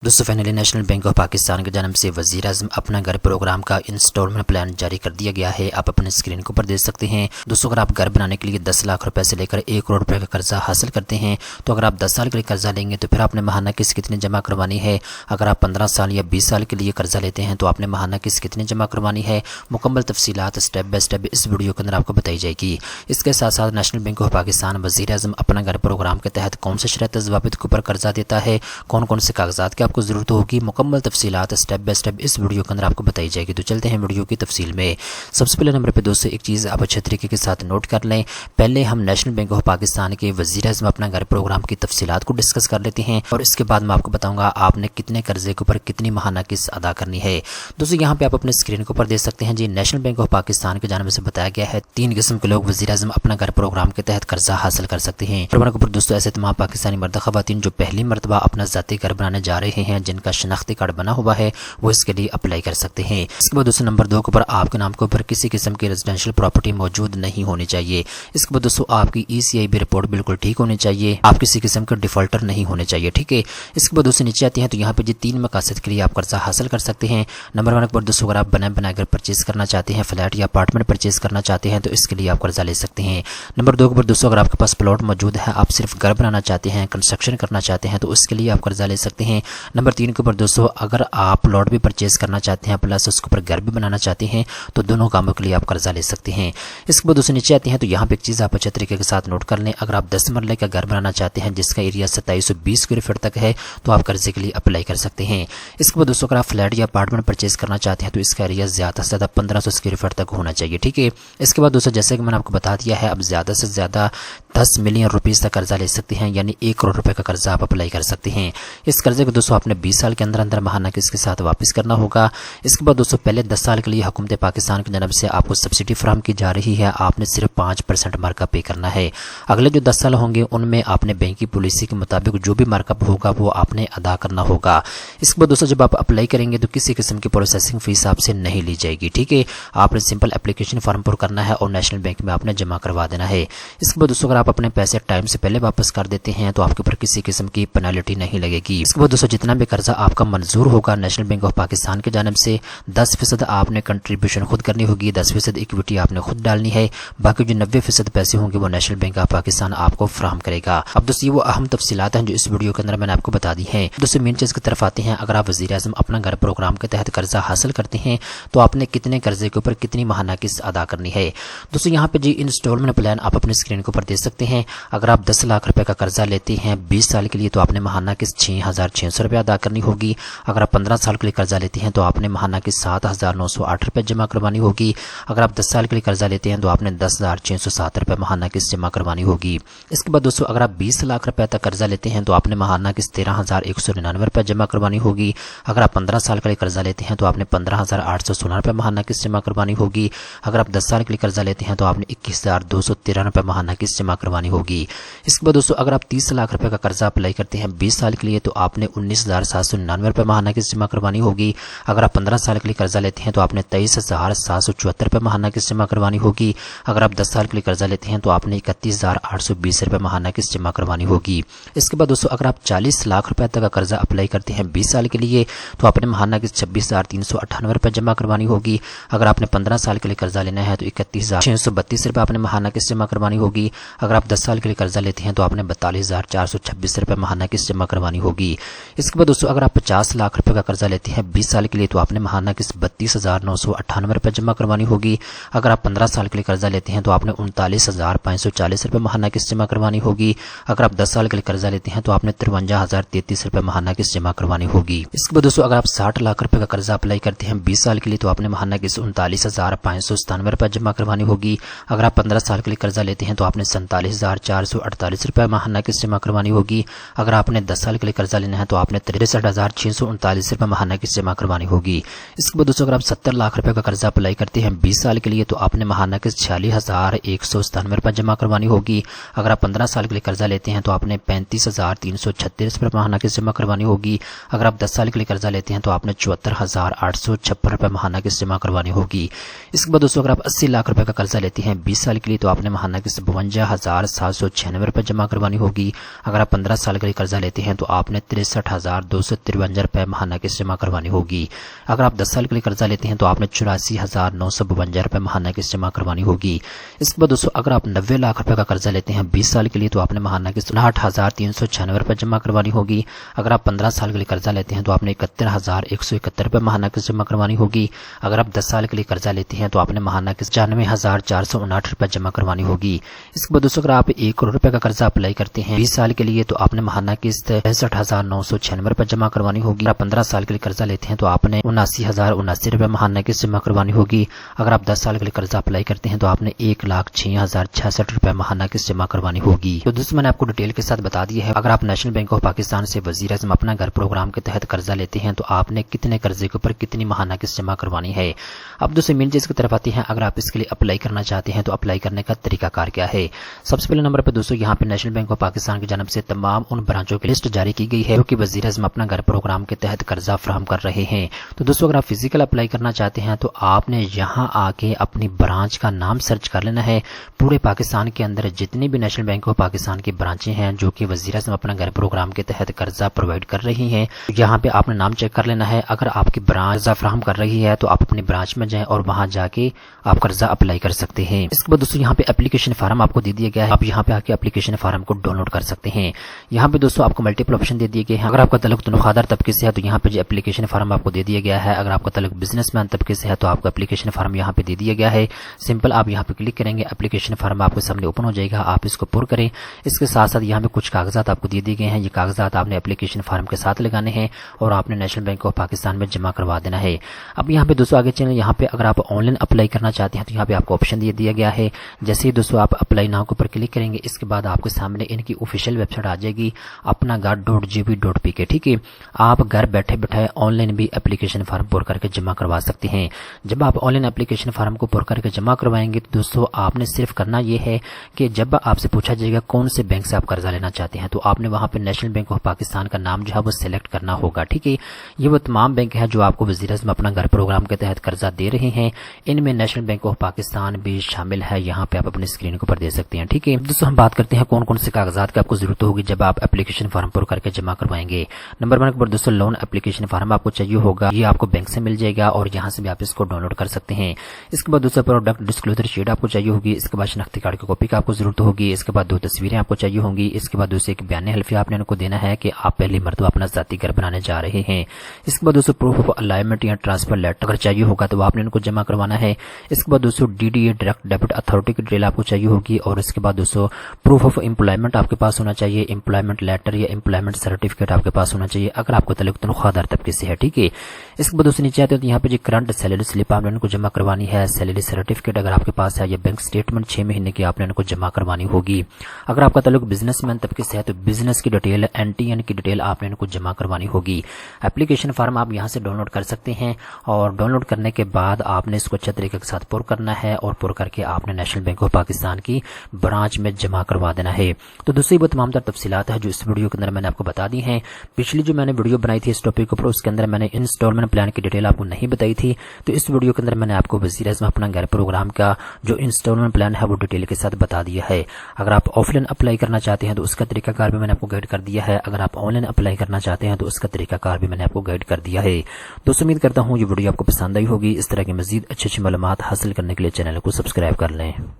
दोस्तों finally national bank of Pakistan की जानिब से वज़ीर आज़म अपना घर प्रोग्राम का इंस्टॉलमेंट प्लान जारी कर दिया गया है। आप अपने स्क्रीन के ऊपर देख सकते हैं। दोस्तों अगर आप घर बनाने के लिए 10 लाख रुपए से लेकर 1 करोड़ रुपए का कर्जा हासिल करते हैं तो अगर आप 10 साल के लिए कर्जा लेंगे तो फिर आपने माहाना किस्त कितनी जमा करवानी है। अगर आप 15 साल या 20 साल के लिए कर्जा लेते हैं तो आपने माहाना किस्त कितनी जमा करवानी है। मुकम्मल तफसीलात स्टेप बाय स्टेप इस वीडियो के अंदर आपको बताई जाएगी। इसके साथ साथ नेशनल बैंक ऑफ पाकिस्तान वज़ीर आज़म अपना घर प्रोग्राम के तहत कौन से शर्त ज़वाबित के ऊपर कर्जा देता है, कौन कौन से कागजात की आपको ज़रूरत होगी, मुकम्मल तफसीलात स्टेप बाय स्टेप इस वीडियो के अंदर आपको बताई जाएगी। तो चलते हैं वीडियो की तफसील में। सबसे पहले नंबर पे दोस्तों एक चीज़ आप अच्छे तरीके के साथ नोट कर लें। पहले हम नेशनल बैंक ऑफ पाकिस्तान के वज़ीर आज़म अपना घर प्रोग्राम की तफसीलात को डिस्कस कर लेते हैं और इसके बाद मैं आपको बताऊंगा आपने कितने कर्जे के ऊपर कितनी माहाना किस्त अदा करनी है। दोस्तों यहाँ पे आप अपने स्क्रीन के ऊपर देख सकते हैं जी, नेशनल बैंक ऑफ पाकिस्तान की जानिब से बताया गया है 3 किस्म के लोग वज़ीर आज़म अपना घर प्रोग्राम के तहत कर्जा हासिल कर सकते हैं। दोस्तों ऐसे तमाम पाकिस्तानी मर्द ख़वातीन जो पहली मरतबा अपना ज़ाती घर बनाने जा रहे हैं, जिनका शनाख्ती कार्ड बना हुआ है, वो इसके लिए अप्लाई कर सकते हैं। इसके बाद दोस्तों नंबर 2 के ऊपर आपके नाम के ऊपर किसी किस्म की रेजिडेंशियल प्रॉपर्टी मौजूद नहीं होनी चाहिए। इसके बाद दोस्तों आपकी ECIB रिपोर्ट बिल्कुल ठीक होनी चाहिए, आप किसी किस्म के डिफॉल्टर नहीं होने चाहिए, ठीक है। इसके बाद दोस्तों नीचे आते हैं तो यहाँ पे जी 3 मकासद के लिए आप कर्जा हासिल कर सकते हैं। नंबर 1 पर दोस्तों अगर आप बनाकर परचेज करना चाहते हैं, फ्लैट या अपार्टमेंट परचेज करना चाहते हैं तो इसके लिए आप कर्जा ले सकते हैं। नंबर 2 पर दोस्तों अगर आपके पास प्लॉट मौजूद है, आप सिर्फ घर बनाना चाहते हैं, कंस्ट्रक्शन करना चाहते हैं तो उसके लिए आप कर्जा ले सकते हैं। नंबर 3 के ऊपर दोस्तों अगर आप प्लॉट भी परचेज करना चाहते हैं प्लस उसके ऊपर घर भी बनाना चाहते हैं तो दोनों कामों के लिए आप कर्जा ले सकते हैं। इसके बाद दोस्तों नीचे आते हैं तो यहाँ पे एक चीज़ आप अच्छे तरीके के साथ नोट कर लें। अगर आप 10 मरले का घर बनाना चाहते हैं जिसका एरिया 2720 स्क्वायर फीट तक है तो आप कर्जे के लिए अप्लाई कर सकते हैं। इसके बाद दोस्तों अगर आप फ्लैट या अपार्टमेंट परचेज करना चाहते हैं तो इसका एरिया ज़्यादा से ज़्यादा 1500 स्क्वायर फीट तक होना चाहिए, ठीक है। इसके बाद दोस्तों जैसे कि मैंने आपको बता दिया है, अब ज़्यादा से ज़्यादा 10 मिलियन रुपीज़ तक कर्जा ले सकते हैं, यानी 1 करोड़ रुपए का कर्जा आप अप्लाई कर सकते हैं। इस कर्जे को दोस्तों आपने 20 साल के अंदर अंदर माहाना किस्त के साथ वापस करना होगा। इसके बाद दोस्तों पहले 10 साल के लिए हुकूमत पाकिस्तान की जानब से आपको सब्सिडी फराहम की जा रही है, आपने सिर्फ 5% मार्कअप पे करना है। अगले जो 10 साल होंगे उनमें आपने बैंक की पॉलिसी के मुताबिक जो भी मार्कअप होगा वो आपने अदा करना होगा। इसके बाद दोस्तों जब आप अप्लाई करेंगे तो किसी किस्म की प्रोसेसिंग फीस आपसे नहीं ली जाएगी, ठीक है। आपने सिंपल एप्लीकेशन फॉर्म पर करना है और नेशनल बैंक में आपने जमा करवा देना है। इसके बाद दोस्तों अगर आप अपने पैसे टाइम से पहले वापस कर देते हैं तो आपके ऊपर किसी किस्म की पेनल्टी नहीं लगेगी। इसके बाद दोस्तों जितना भी कर्जा आपका मंजूर होगा नेशनल बैंक ऑफ पाकिस्तान की जानिब से 10% आपने कंट्रीब्यूशन खुद करनी होगी, 10% इक्विटी आपने खुद डालनी है, बाकी जो 90% पैसे होंगे वो नेशनल बैंक ऑफ पाकिस्तान आपको फराहम करेगा। अब दोस्तों ये वो अहम तफसीलात हैं जो इस वीडियो के अंदर मैंने आपको बता दी हैं। दोस्तों मेन चीज़ की तरफ आते हैं। अगर आप वज़ीर आज़म अपना घर प्रोग्राम के तहत कर्जा हासिल करते हैं तो आपने कितने कर्जे के ऊपर कितनी माहाना किस्त अदा करनी है। दोस्तों यहाँ पे जी इंस्टॉलमेंट प्लान आप अपने स्क्रीन के ऊपर देख सकते हैं। अगर आप 10 लाख रुपए का कर्जा लेते हैं 20 साल के लिए तो आपने माहाना किस्त 6600 रुपये अदा करनी होगी। अगर आप 15 साल के लिए कर्जा लेते हैं तो आपने माहाना किस्त 7908 रुपये जमा करवानी होगी। अगर आप 10 साल के लिए कर्जा लेते हैं तो आपने 10,607 रुपये माहाना किस्त जमा करवानी होगी। इसके बाद दोस्तों अगर आप 20 लाख रुपए तक कर्जा लेते हैं तो आपने माहाना किस्त 13,199 रुपये जमा करवानी होगी। अगर आप 15 साल के लिए कर्जा लेते हैं तो आपने 15,816 रुपये माहाना किस्त जमा करवानी होगी। अगर आप 10 साल के लिए कर्जा लेते हैं तो आपने 21,213 रुपये माहाना किस्त जमा करवानी होगी। इसके बाद दोस्तों अगर आप 30 लाख रुपए का कर्जा अप्लाई करते हैं 20 साल के लिए तो आपने 19,799 रुपये माहाना किस्त जमा करवानी होगी। अगर आप 15 साल के लिए कर्जा लेते हैं तो आपने 23,774 रुपये माहाना किस्त जमा करवानी होगी। अगर आप 10 साल के लिए कर्जा लेते हैं तो आपने 31,820 रुपये माहाना किस्त जमा करवानी होगी। इसके बाद दोस्तों अगर आप 40 लाख रुपए तक का कर्जा अप्लाई करते हैं 20 साल के लिए तो आपने माहाना किस्त 26,398 रुपये जमा करवानी होगी। अगर आपने 15 साल के लिए कर्जा लेना है तो 31,632 रुपये आपने माहाना किस्त जमा करवानी होगी। अगर आप 10 साल के लिए कर्जा लेते हैं तो आपने 42,426 रुपये माहाना किस्त जमा करवानी होगी। इसके बाद दोस्तों अगर आप 50 लाख रुपए का कर्जा लेते हैं 20 साल के लिए तो आपने माहाना किस्त 32,998 रुपये जमा करवानी होगी। अगर आप 15 साल के लिए कर्जा लेते हैं तो आपने 39,540 रुपये माहाना किस्त जमा करवानी होगी। अगर आप 10 साल के लिए कर्जा लेते हैं तो आपने 53,033 रुपये माहाना किस्त जमा करवानी होगी। इसके बाद दोस्तों अगर आप 60 लाख रुपए का कर्जा अप्लाई करते हैं 20 साल के लिए तो आपने माहाना किस्त 39,597 रुपये जमा करवानी होगी। अगर आप 15 साल के लिए कर्जा लेते हैं तो आपने 47,448 रुपये माहाना किस्त जमा करवानी होगी। अगर आपने 10 साल के लिए कर्जा लेना है तो आपने 63,639 रुपये माहाना किस्त जमा करवानी होगी। इसके बाद दोस्तों अगर आप 70 लाख रुपए का कर्जा अप्लाई करते हैं 20 साल के लिए तो आपने माहाना किस्त 46,197 रुपये जमा करवानी होगी। अगर आप 15 साल के लिए कर्जा लेते हैं तो आपने 35,336 रुपये माहाना किस्त जमा करवानी होगी। अगर आप 10 साल के लिए कर्जा लेते हैं तो आपने 74,856 रुपये माहाना किस्त जमा करवानी होगी। इसके बाद दोस्तों अगर आप 80 लाख रुपए का कर्जा लेते हैं 20 साल के लिए तो आपने माहाना किस्त 52,796 रुपये जमा करवानी होगी। अगर आप 15 साल के लिए कर्जा लेते हैं तो आपने 63,000 6253 रुपए माहाना किस्त जमा करवानी होगी। अगर आप 10 साल के लिए कर्जा लेते हैं तो आपने 84,952 रुपए माहाना किस्त जमा करवानी होगी। इसके बाद दोस्तों अगर आप 90 लाख रुपए का कर्जा लेते हैं 20 साल के लिए तो आपने माहाना किस्त 59,396 रुपए जमा करवानी होगी। अगर आप 15 साल के लिए कर्जा लेते हैं तो आपने 71,171 रुपए माहाना किस्त जमा करवानी होगी। अगर आप 10 साल के लिए कर्जा लेते हैं तो आपने माहाना किस्त 95,459 रुपए जमा करवानी होगी। इसके बाद दोस्तों अगर आप 1 करोड़ रुपए का कर्जा अप्लाई करते हैं 20 साल के लिए तो आपने माहाना किस्त 65,996 रुपए जमा करवानी होगी। अगर आप 15 साल के लिए कर्जा लेते हैं तो आपने 79,079 रुपए माहाना किस्त जमा करवानी होगी। अगर आप 10 साल के लिए कर्जा अप्लाई करते हैं तो आपने 1,06,066 रुपए माहाना किस्त जमा करवानी होगी। तो दोस्तों मैंने आपको डिटेल के साथ बता दिया है अगर आप नेशनल बैंक ऑफ पाकिस्तान से वजीर आज़म अपना घर प्रोग्राम के तहत कर्जा लेते हैं तो आपने कितने कर्जे के ऊपर कितनी माहाना किस्त जमा करवानी है। अब दोस्तों मेन चीज की तरफ आती है, अगर आप इसके लिए अप्लाई करना चाहते हैं तो अप्लाई करने का तरीकाकार क्या है। सबसे पहले नंबर पर दोस्तों यहाँ पे नेशनल बैंक ऑफ पाकिस्तान की जानब से तमाम उन ब्रांचों की लिस्ट जारी की गई है जो कि वजीर आज़म अपना घर प्रोग्राम के तहत कर्जा फराहम कर रहे हैं। तो दोस्तों अगर आप फिजिकल अप्लाई करना चाहते हैं तो आपने यहाँ आके अपनी ब्रांच का नाम सर्च कर लेना है। पूरे पाकिस्तान के अंदर जितनी भी नेशनल बैंक ऑफ पाकिस्तान की ब्रांचें हैं जो कि वजीर आज़म अपना घर प्रोग्राम के तहत कर्जा प्रोवाइड कर रही हैं, यहाँ पे आपने नाम चेक कर लेना है। अगर आपकी ब्रांच कर्जा फराहम कर रही है तो आप अपनी ब्रांच में जाएं और वहां जाके आप कर्जा अप्लाई कर सकते हैं। इसके बाद दोस्तों यहाँ पे एप्लीकेशन फॉर्म आपको दे दिया गया है, आप यहाँ पे आके एप्लीकेशन फॉर्म को डाउनलोड कर सकते हैं। यहाँ पे दोस्तों आपको मल्टीपल ऑप्शन दे दिए गए हैं। अगर आपका तल्लुक तनख्वाहदार तबके से है तो यहाँ पे जो एप्लीकेशन फॉर्म आपको दे दिया गया है। अगर आपका तल्लुक बिजनेसमैन तबके से है तो आपको एप्लीकेशन फॉर्म यहाँ पे दे दिया गया है। सिंपल आप यहाँ पे क्लिक करेंगे, एप्लीकेशन फॉर्म आपके सामने ओपन हो जाएगा, आप इसको पुर करें। इसके साथ साथ यहाँ पे कुछ कागजात आपको दे दिए गए हैं, ये कागजात आपने एप्लीकेशन फॉर्म के साथ लगाने हैं और आपने नेशनल बैंक ऑफ पाकिस्तान में जमा करवा देना है। अब यहाँ पे दोस्तों आगे चलें, यहाँ पे अगर आप ऑनलाइन अप्लाई करना चाहते हैं तो यहाँ पे आपको ऑप्शन दे दिया गया है। जैसे ही दोस्तों आप अप्लाई नाउ के ऊपर क्लिक करेंगे इसके बाद आपके सामने इनकी ऑफिशियल वेबसाइट आ जाएगी apnagad.gb.pk। ठीक है, आप घर बैठे बैठे ऑनलाइन भी एप्लीकेशन फॉर्म पुर करके जमा करवा सकते हैं। जब आप ऑनलाइन एप्लीकेशन फॉर्म को पुर करके जमा करवाएंगे तो दोस्तों आपने सिर्फ करना यह है कि जब आपसे पूछा जाएगा कौन से बैंक से आप कर्जा लेना चाहते हैं तो आपने वहां पे नेशनल बैंक ऑफ पाकिस्तान का नाम जो है वो सिलेक्ट करना होगा। ठीक है, ये वो तमाम बैंक है जो आपको वज़ीर आज़म अपना घर प्रोग्राम के तहत कर्जा दे रहे हैं, इनमें नेशनल बैंक ऑफ पाकिस्तान भी शामिल है। यहाँ पे आप अपनी स्क्रीन के ऊपर दे सकते हैं। ठीक है दोस्तों, हम बात करते हैं कौन कौन से कागजात की आपको जरूरत होगी जब आप एप्लीकेशन फॉर्म पुर करके जमा करवाएंगे। नंबर 1 पर दोस्तों लोन एप्लीकेशन फॉर्म आपको चाहिए होगा, ये आपको बैंक से मिल जाएगा और यहाँ से भी आप इसको डाउनलोड कर सकते हैं। इसके बाद दोस्तों प्रोडक्ट डिस्क्लोजर शीट आपको चाहिए होगी। इसके बाद शनाख्ती कार्ड की कॉपी का आपको जरूरत होगी। इसके बाद 2 तस्वीरें आपको चाहिए होंगी। इसके बाद दोस्तों एक बयान हल्फिया आपने उनको देना है कि आप पहली मरतबा अपना ज़ाती घर बनाने जा रहे हैं। इसके बाद दोस्तों प्रूफ ऑफ अलाइनमेंट या ट्रांसफर लेटर अगर चाहिए होगा तो आपने उनको जमा करवाना है। इसके बाद दोस्तों DDA डायरेक्ट डेबिट अथॉरिटी की डिटेल आपको चाहिए होगी और इसके बाद दोस्तों प्रूफ ऑफ एम्प्लॉयमेंट आपके पास होना चाहिए। एम्प्लॉयमेंट लेटर या एम्प्लॉयमेंट सर्टिफिकेट आपके पास होना चाहिए अगर आपको तल्लुक तनख्वाहदार तबके से है। ठीक है, इसके बाद दोस्तों नीचे आते हैं तो यहाँ पे जो करंट सैलरी स्लिप आपने उनको जमा करवानी है। सैलरी सर्टिफिकेट अगर आपके पास है या बैंक स्टेटमेंट 6 महीने की आपने उनको जमा करवानी होगी। अगर आपका तल्लुक बिजनेसमैन तबके से है तो बिजनेस की डिटेल NTN की डिटेल आपने इनको जमा करवानी होगी। एप्लीकेशन फॉर्म आप यहाँ से डाउनलोड कर सकते हैं और डाउनलोड करने के बाद आपने इसको अच्छे तरीके के साथ पुर करना है और पुर करके आपने नेशनल बैंक ऑफ पाकिस्तान की ब्रांच में जमा करवा देना है। तो दोस्तों वो तमाम तर तफसीलात है जो इस वीडियो के अंदर मैंने आपको बता दी हैं। पिछली जो मैंने वीडियो बनाई थी इस टॉपिक के ऊपर उसके अंदर मैंने इंस्टॉलमेंट प्लान की डिटेल आपको नहीं बताई थी, तो इस वीडियो के अंदर मैंने आपको वज़ीर आज़म अपना घर प्रोग्राम का जो इंस्टॉलमेंट प्लान है वो डिटेल के साथ बता दिया है। अगर आप ऑफलाइन अप्लाई करना चाहते हैं तो उसका तरीकाकार भी मैंने आपको गाइड कर दिया है। अगर आप ऑनलाइन अप्लाई करना चाहते हैं तो उसका तरीकाकार भी मैंने आपको गाइड कर दिया है। दोस्तों उम्मीद करता हूँ ये वीडियो आपको पसंद आई होगी। इस तरह की मजीद अच्छी मालूमात हासिल करने के लिए चैनल को सब्सक्राइब कर लें।